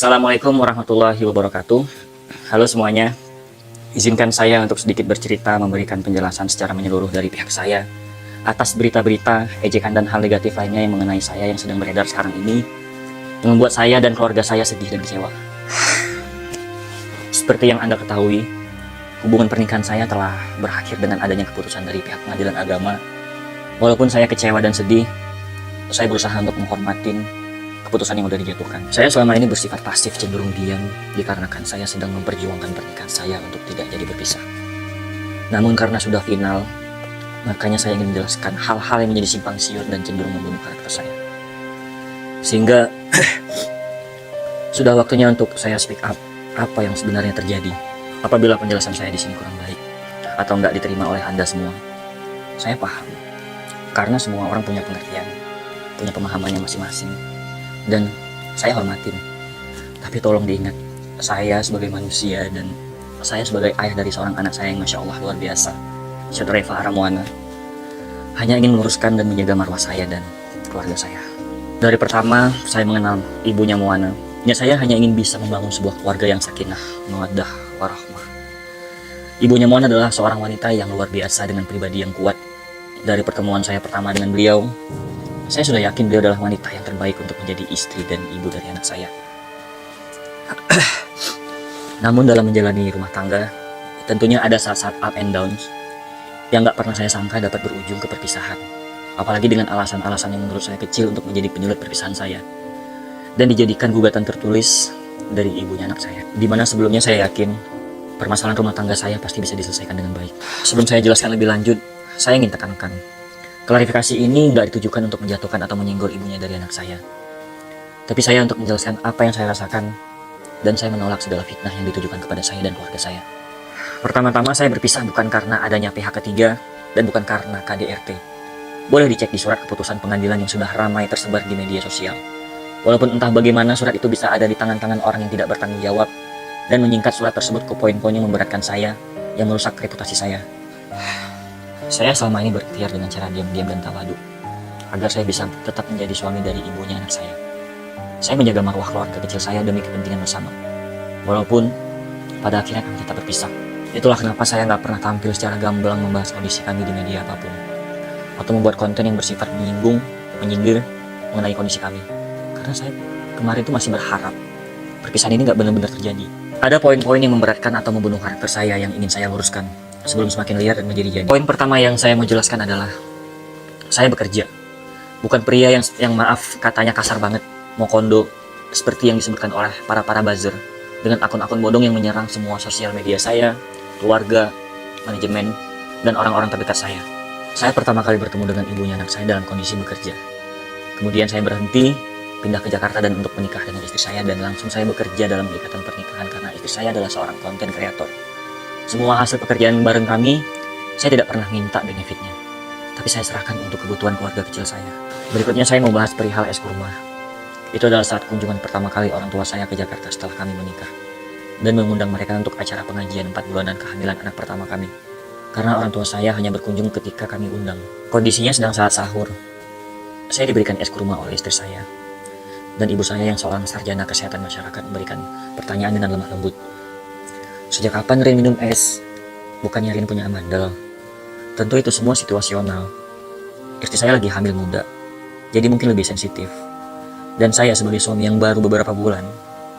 Assalamualaikum warahmatullahi wabarakatuh. Halo semuanya, izinkan saya untuk sedikit bercerita, memberikan penjelasan secara menyeluruh dari pihak saya atas berita-berita, ejekan dan hal negatif lainnya yang mengenai saya yang sedang beredar sekarang ini, yang membuat saya dan keluarga saya sedih dan kecewa. Seperti yang Anda ketahui, hubungan pernikahan saya telah berakhir dengan adanya keputusan dari pihak pengadilan agama. Walaupun saya kecewa dan sedih, saya berusaha untuk menghormatin keputusan yang sudah dijatuhkan. Saya selama ini bersifat pasif, cenderung diam, dikarenakan saya sedang memperjuangkan pernikahan saya untuk tidak jadi berpisah. Namun karena sudah final, makanya saya ingin menjelaskan hal-hal yang menjadi simpang siur dan cenderung membunuh karakter saya. Sehingga sudah waktunya untuk saya speak up apa yang sebenarnya terjadi. Apabila penjelasan saya di sini kurang baik atau nggak diterima oleh Anda semua, saya paham. Karena semua orang punya pengertian, punya pemahamannya masing-masing. Dan saya hormatin, tapi tolong diingat, saya sebagai manusia dan saya sebagai ayah dari seorang anak saya yang Masya Allah luar biasa, Syedreva Aramuana, hanya ingin meluruskan dan menjaga marwah saya dan keluarga saya. Dari pertama saya mengenal ibunya Moana, saya hanya ingin bisa membangun sebuah keluarga yang sakinah, mawaddah, warahmah. Ibunya Moana adalah seorang wanita yang luar biasa dengan pribadi yang kuat. Dari pertemuan saya pertama dengan beliau, saya sudah yakin beliau adalah wanita yang terbaik untuk menjadi istri dan ibu dari anak saya. Namun dalam menjalani rumah tangga, tentunya ada saat-saat up and downs yang gak pernah saya sangka dapat berujung ke perpisahan. Apalagi dengan alasan-alasan yang menurut saya kecil untuk menjadi penyulit perpisahan saya. Dan dijadikan gugatan tertulis dari ibunya anak saya. Dimana sebelumnya saya yakin permasalahan rumah tangga saya pasti bisa diselesaikan dengan baik. Sebelum saya jelaskan lebih lanjut, saya ingin tekankan, klarifikasi ini nggak ditujukan untuk menjatuhkan atau menyinggol ibunya dari anak saya. Tapi saya untuk menjelaskan apa yang saya rasakan, dan saya menolak segala fitnah yang ditujukan kepada saya dan keluarga saya. Pertama-tama saya berpisah bukan karena adanya pihak ketiga, dan bukan karena KDRT. Boleh dicek di surat keputusan pengadilan yang sudah ramai tersebar di media sosial. Walaupun entah bagaimana surat itu bisa ada di tangan-tangan orang yang tidak bertanggung jawab, dan menyingkat surat tersebut ke poin-poin yang memberatkan saya, yang merusak reputasi saya. Saya selama ini berikhtiar dengan cara diam-diam dan tawadu, agar saya bisa tetap menjadi suami dari ibunya anak saya. Saya menjaga marwah keluarga kecil saya demi kepentingan bersama. Walaupun pada akhirnya kami tetap berpisah. Itulah kenapa saya nggak pernah tampil secara gamblang membahas kondisi kami di media apapun, atau membuat konten yang bersifat menyinggung, menyindir mengenai kondisi kami. Karena saya kemarin itu masih berharap perpisahan ini nggak benar-benar terjadi. Ada poin-poin yang memberatkan atau membunuh karakter saya yang ingin saya luruskan sebelum semakin liar dan menjadi-jadi. Poin pertama yang saya mau jelaskan adalah saya bekerja, bukan pria yang maaf katanya kasar banget, mau kondo seperti yang disebutkan oleh para buzzer dengan akun-akun bodong yang menyerang semua sosial media saya, keluarga, manajemen, dan orang-orang terdekat saya. Saya pertama kali bertemu dengan ibunya anak saya dalam kondisi bekerja. Kemudian saya berhenti, pindah ke Jakarta dan untuk menikah dengan istri saya, dan langsung saya bekerja dalam ikatan pernikahan karena istri saya adalah seorang konten kreator. Semua hasil pekerjaan bareng kami, saya tidak pernah minta benefitnya, tapi saya serahkan untuk kebutuhan keluarga kecil saya. Berikutnya saya mau bahas perihal es kurma. Itu adalah saat kunjungan pertama kali orang tua saya ke Jakarta setelah kami menikah, dan mengundang mereka untuk acara pengajian 4 bulanan kehamilan anak pertama kami. Karena orang tua saya hanya berkunjung ketika kami undang. Kondisinya sedang saat sahur. Saya diberikan es kurma oleh istri saya, dan ibu saya yang seorang sarjana kesehatan masyarakat memberikan pertanyaan dengan lemah lembut. Sejak kapan Rin minum es? Bukannya Rin punya amandel? Tentu itu semua situasional. Istri saya lagi hamil muda, jadi mungkin lebih sensitif. Dan saya sebagai suami yang baru beberapa bulan,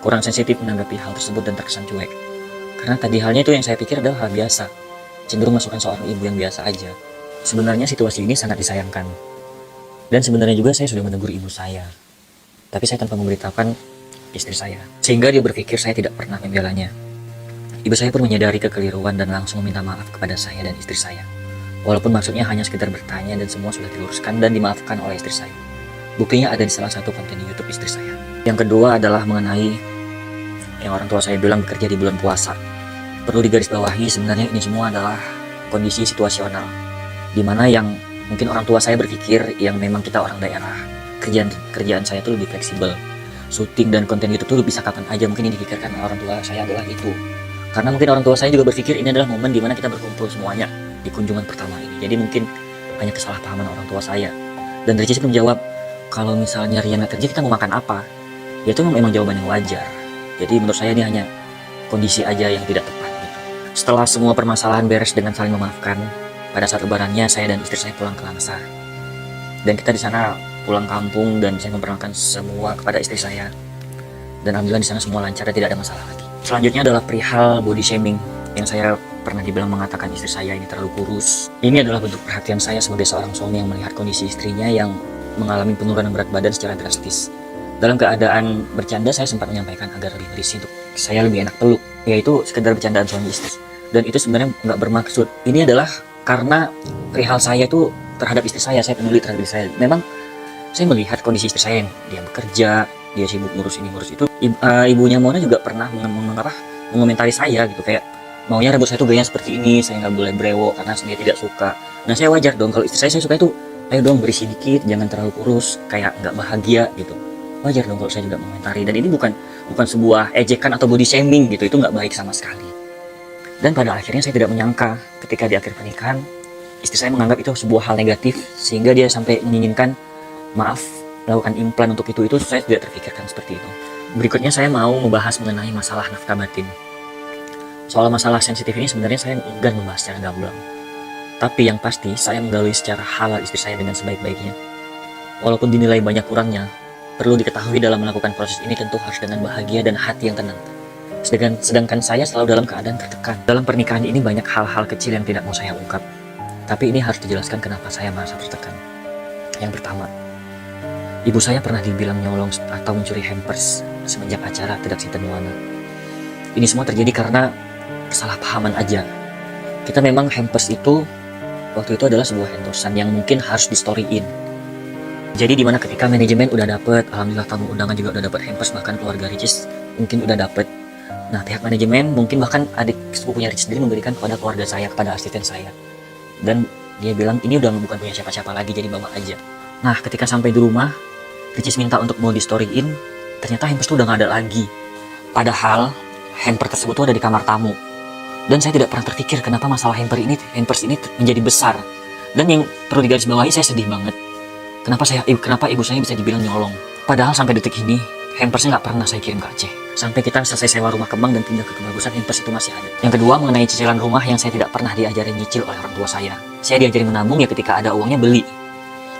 kurang sensitif menanggapi hal tersebut dan terkesan cuek. Karena tadi halnya itu yang saya pikir adalah hal biasa, cenderung masukkan seorang ibu yang biasa aja. Sebenarnya situasi ini sangat disayangkan. Dan sebenarnya juga saya sudah menegur ibu saya, tapi saya tanpa memberitahukan istri saya, sehingga dia berpikir saya tidak pernah membelanya. Ibu saya pun menyadari kekeliruan dan langsung meminta maaf kepada saya dan istri saya. Walaupun maksudnya hanya sekedar bertanya dan semua sudah diluruskan dan dimaafkan oleh istri saya. Buktinya ada di salah satu konten di YouTube istri saya. Yang kedua adalah mengenai yang orang tua saya bilang bekerja di bulan puasa. Perlu digarisbawahi, sebenarnya ini semua adalah kondisi situasional, dimana yang mungkin orang tua saya berpikir yang memang kita orang daerah, kerjaan saya itu lebih fleksibel. Syuting dan konten YouTube itu bisa kapan aja, mungkin yang dipikirkan orang tua saya adalah itu. Karena mungkin orang tua saya juga berpikir ini adalah momen dimana kita berkumpul semuanya di kunjungan pertama ini. Jadi mungkin hanya kesalahpahaman orang tua saya. Dan dari sisi menjawab, kalau misalnya Riana kerja kita mau makan apa? Ya itu memang jawaban yang wajar. Jadi menurut saya ini hanya kondisi aja yang tidak tepat gitu. Setelah semua permasalahan beres dengan saling memaafkan, pada saat lebarannya saya dan istri saya pulang ke Langsa. Dan kita di sana pulang kampung dan saya memperkenalkan semua kepada istri saya. Dan alhamdulillah di sana semua lancar dan tidak ada masalah lagi. Selanjutnya adalah perihal body shaming yang saya pernah dibilang mengatakan istri saya ini terlalu kurus. Ini adalah bentuk perhatian saya sebagai seorang suami yang melihat kondisi istrinya yang mengalami penurunan berat badan secara drastis. Dalam keadaan bercanda saya sempat menyampaikan agar lebih berisi untuk saya lebih enak peluk, yaitu sekedar bercandaan suami istri. Dan itu sebenarnya nggak bermaksud. Ini adalah karena perihal saya itu terhadap istri saya peduli terhadap istri saya. Memang saya melihat kondisi istri saya yang dia bekerja, dia sibuk ngurus ini ngurus itu. Ibunya Mona juga pernah mengomentari saya gitu, kayak maunya rambut saya tuh gayanya seperti ini, saya nggak boleh brewo karena dia tidak suka. Nah saya wajar dong kalau istri saya suka itu, ayo dong berisi dikit, jangan terlalu kurus, kayak nggak bahagia gitu. Wajar dong kalau saya juga mengomentari. Dan ini bukan sebuah ejekan atau body shaming gitu, itu nggak baik sama sekali. Dan pada akhirnya saya tidak menyangka ketika di akhir pernikahan istri saya menganggap itu sebuah hal negatif, sehingga dia sampai menginginkan maaf melakukan implan untuk itu saya tidak terpikirkan seperti itu. Berikutnya saya mau membahas mengenai masalah nafkah batin. Soal masalah sensitif ini sebenarnya saya enggan membahas secara gamblang, tapi yang pasti saya menggauli secara halal istri saya dengan sebaik-baiknya. Walaupun dinilai banyak kurangnya, perlu diketahui dalam melakukan proses ini tentu harus dengan bahagia dan hati yang tenang. Sedangkan saya selalu dalam keadaan tertekan. Dalam pernikahan ini banyak hal-hal kecil yang tidak mau saya ungkap, tapi ini harus dijelaskan kenapa saya merasa tertekan. Yang pertama, ibu saya pernah dibilang nyolong atau mencuri hampers semenjak acara Tidak Sinten Nuwana. Ini semua terjadi karena kesalahpahaman aja. Kita memang hampers itu waktu itu adalah sebuah endorsan yang mungkin harus di storyin. Jadi dimana ketika manajemen udah dapet, alhamdulillah tamu undangan juga udah dapet hampers, bahkan keluarga Ricis mungkin udah dapet. Nah pihak manajemen mungkin bahkan adik sepupunya Ricis sendiri memberikan kepada keluarga saya, kepada asisten saya. Dan dia bilang ini udah bukan punya siapa-siapa lagi, jadi bawa aja. Nah ketika sampai di rumah, Ricis minta untuk mau di storyin, ternyata hampers itu udah gak ada lagi. Padahal hamper tersebut tuh ada di kamar tamu. Dan saya tidak pernah terpikir kenapa masalah hampers ini menjadi besar. Dan yang perlu digarisbawahi, saya sedih banget. Kenapa ibu saya bisa dibilang nyolong? Padahal sampai detik ini, hampersnya nggak pernah saya kirim ke Aceh. Sampai kita selesai sewa rumah Kemang dan pindah ke Kebagusan, hampers itu masih ada. Yang kedua, mengenai cicilan rumah yang saya tidak pernah diajarin nyicil oleh orang tua saya. Saya diajarin menabung ya ketika ada uangnya beli.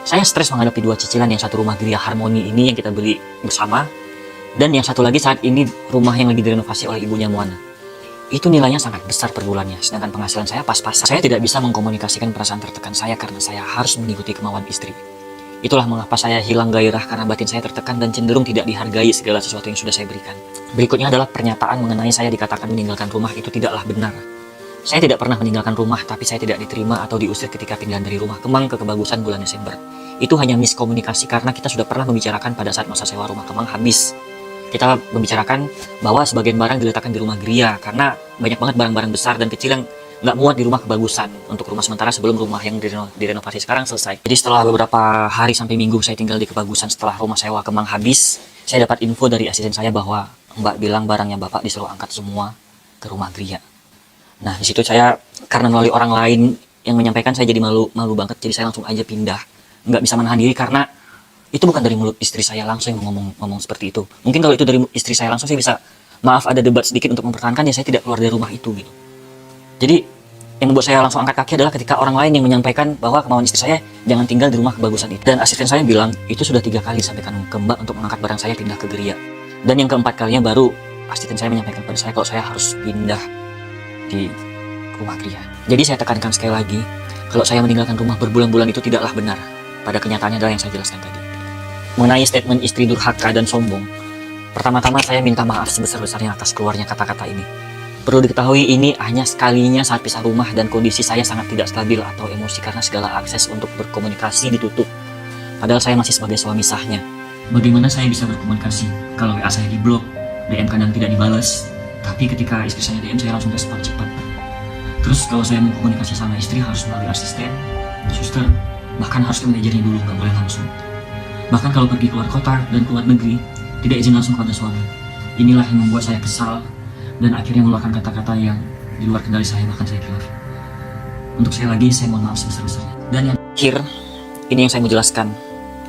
Saya stres menghadapi dua cicilan, yang satu rumah Gria Harmoni ini yang kita beli bersama, dan yang satu lagi saat ini rumah yang lagi direnovasi oleh ibunya Moana. Itu nilainya sangat besar per bulannya, sedangkan penghasilan saya pas-pasan. Saya tidak bisa mengkomunikasikan perasaan tertekan saya karena saya harus mengikuti kemauan istri. Itulah mengapa saya hilang gairah, karena batin saya tertekan dan cenderung tidak dihargai segala sesuatu yang sudah saya berikan. Berikutnya adalah pernyataan mengenai saya dikatakan meninggalkan rumah itu tidaklah benar. Saya tidak pernah meninggalkan rumah, tapi saya tidak diterima atau diusir ketika pindah dari rumah Kemang ke Kebagusan bulan Desember. Itu hanya miskomunikasi karena kita sudah pernah membicarakan pada saat masa sewa rumah Kemang habis. Kita membicarakan bahwa sebagian barang diletakkan di rumah Gria karena banyak banget barang-barang besar dan kecil yang nggak muat di rumah Kebagusan untuk rumah sementara sebelum rumah yang direnovasi sekarang selesai. Jadi setelah beberapa hari sampai minggu saya tinggal di Kebagusan setelah rumah sewa Kemang habis, saya dapat info dari asisten saya bahwa Mbak bilang barangnya Bapak disuruh angkat semua ke rumah Gria. Nah di situ saya karena melalui orang lain yang menyampaikan, saya jadi malu banget, jadi saya langsung aja pindah. Nggak bisa menahan diri karena itu bukan dari mulut istri saya langsung yang ngomong seperti itu. Mungkin kalau itu dari istri saya langsung saya bisa maaf ada debat sedikit untuk mempertahankan ya saya tidak keluar dari rumah itu gitu. Jadi yang membuat saya langsung angkat kaki adalah ketika orang lain yang menyampaikan bahwa kemauan istri saya jangan tinggal di rumah Kebagusan itu. Dan asisten saya bilang itu sudah 3 kali sampaikan ke Mbak untuk mengangkat barang saya pindah ke Geria. Dan yang keempat kalinya baru asisten saya menyampaikan pada saya kalau saya harus pindah di rumah Geria. Jadi saya tekankan sekali lagi, kalau saya meninggalkan rumah berbulan-bulan itu tidaklah benar. Pada kenyataannya adalah yang saya jelaskan tadi. Mengenai statement istri durhaka dan sombong, pertama-tama saya minta maaf sebesar-besarnya atas keluarnya kata-kata ini. Perlu diketahui ini hanya sekalinya saat pisah rumah dan kondisi saya sangat tidak stabil atau emosi karena segala akses untuk berkomunikasi ditutup. Padahal saya masih sebagai suami sahnya. Bagaimana saya bisa berkomunikasi kalau WA saya diblok, DM kadang tidak dibalas, tapi ketika istri saya DM saya langsung respon cepat. Terus kalau saya mau komunikasi sama istri harus melalui asisten, suster, bahkan harus ke manajernya dulu, nggak boleh langsung. Bahkan kalau pergi keluar kota dan keluar negeri, tidak izin langsung kepada suami. Inilah yang membuat saya kesal dan akhirnya mengeluarkan kata-kata yang di luar kendali saya, bahkan saya kilaf. Untuk sekali lagi saya mohon maaf sebesar-besarnya. Dan yang terakhir, ini yang saya mau jelaskan,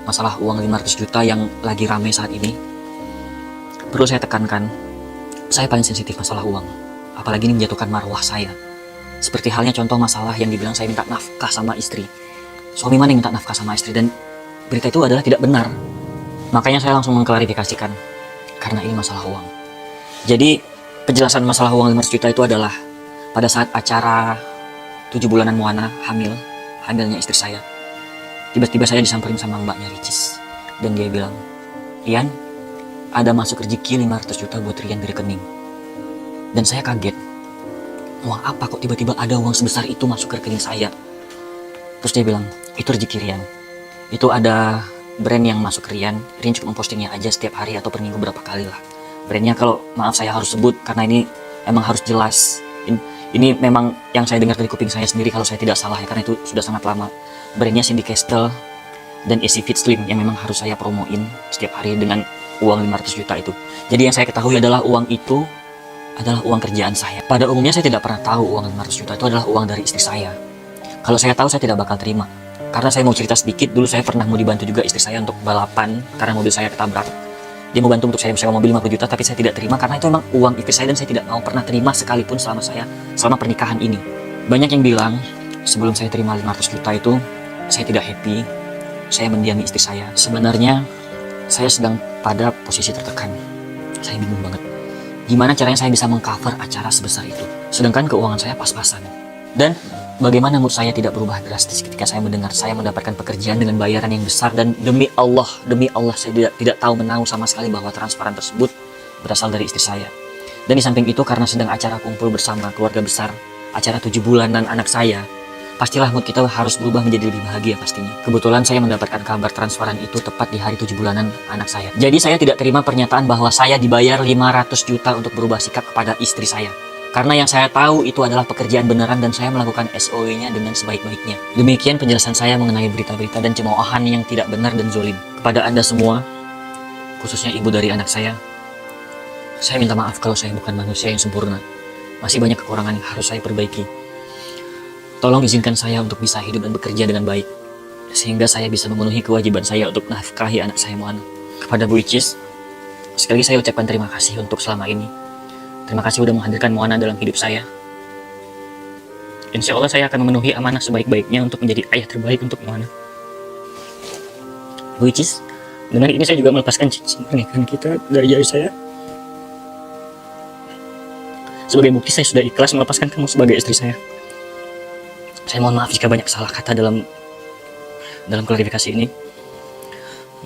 masalah uang 500 juta yang lagi ramai saat ini. Perlu saya tekankan, Saya paling sensitif masalah uang, apalagi ini menjatuhkan marwah saya. Seperti halnya contoh masalah yang dibilang saya minta nafkah sama istri. Suami mana yang minta nafkah sama istri, dan berita itu adalah tidak benar. Makanya saya langsung mengklarifikasikan, karena ini masalah uang. Jadi penjelasan masalah uang 500 juta itu adalah pada saat acara 7 bulanan Moana hamilnya istri saya. Tiba-tiba saya disamperin sama mbaknya Ricis, dan dia bilang, "Rian, ada masuk rezeki 500 juta buat Rian di rekening." Dan saya kaget, uang apa kok tiba-tiba ada uang sebesar itu masuk ke rekening saya. Terus dia bilang, "Itu rezeki Rian, itu ada brand yang masuk ke Rian cukup mempostingnya aja setiap hari atau per minggu berapa kali lah. Brandnya kalau maaf saya harus sebut karena ini emang harus jelas. Ini memang yang saya dengar dari kuping saya sendiri kalau saya tidak salah ya, karena itu sudah sangat lama. Brandnya Cindy Castle dan Easy Fit Slim yang memang harus saya promoin setiap hari dengan uang 500 juta itu. Jadi yang saya ketahui adalah uang itu adalah uang kerjaan saya. Pada umumnya saya tidak pernah tahu uang 500 juta itu adalah uang dari istri saya. Kalau saya tahu saya tidak bakal terima. Karena saya mau cerita sedikit, dulu saya pernah mau dibantu juga istri saya untuk balapan karena mobil saya ketabrak. Dia mau bantu untuk saya sewa mobil 50 juta, tapi saya tidak terima karena itu memang uang istri saya dan saya tidak mau pernah terima sekalipun selama pernikahan ini. Banyak yang bilang sebelum saya terima 500 juta itu saya tidak happy, saya mendiami istri saya. Sebenarnya saya sedang pada posisi tertekan. Saya bingung banget. Gimana caranya saya bisa mengcover acara sebesar itu? Sedangkan keuangan saya pas-pasan. Dan bagaimana mood saya tidak berubah drastis ketika saya mendengar saya mendapatkan pekerjaan dengan bayaran yang besar, dan demi Allah saya tidak tahu menahu sama sekali bahwa transparan tersebut berasal dari istri saya. Dan di samping itu karena sedang acara kumpul bersama keluarga besar, acara 7 bulanan anak saya, pastilah mood kita harus berubah menjadi lebih bahagia pastinya. Kebetulan saya mendapatkan kabar transparan itu tepat di hari 7 bulanan anak saya. Jadi saya tidak terima pernyataan bahwa saya dibayar 500 juta untuk berubah sikap kepada istri saya. Karena yang saya tahu itu adalah pekerjaan beneran dan saya melakukan SOW-nya dengan sebaik-baiknya. Demikian penjelasan saya mengenai berita-berita dan cemoohan yang tidak benar dan zolim. Kepada Anda semua, khususnya ibu dari anak saya minta maaf kalau saya bukan manusia yang sempurna. Masih banyak kekurangan yang harus saya perbaiki. Tolong izinkan saya untuk bisa hidup dan bekerja dengan baik, sehingga saya bisa memenuhi kewajiban saya untuk nafkahi anak saya Moana. Kepada Bu Icis, sekali lagi saya ucapkan terima kasih untuk selama ini. Terima kasih sudah menghadirkan Moana dalam hidup saya. Insya Allah saya akan memenuhi amanah sebaik-baiknya untuk menjadi ayah terbaik untuk Moana. Bu Icis, dengan ini saya juga melepaskan cincin pernikahan kita dari jari saya. Sebagai bukti saya sudah ikhlas melepaskan kamu sebagai istri saya. Saya mohon maaf jika banyak salah kata dalam klarifikasi ini.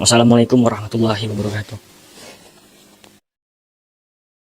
Wassalamualaikum warahmatullahi wabarakatuh.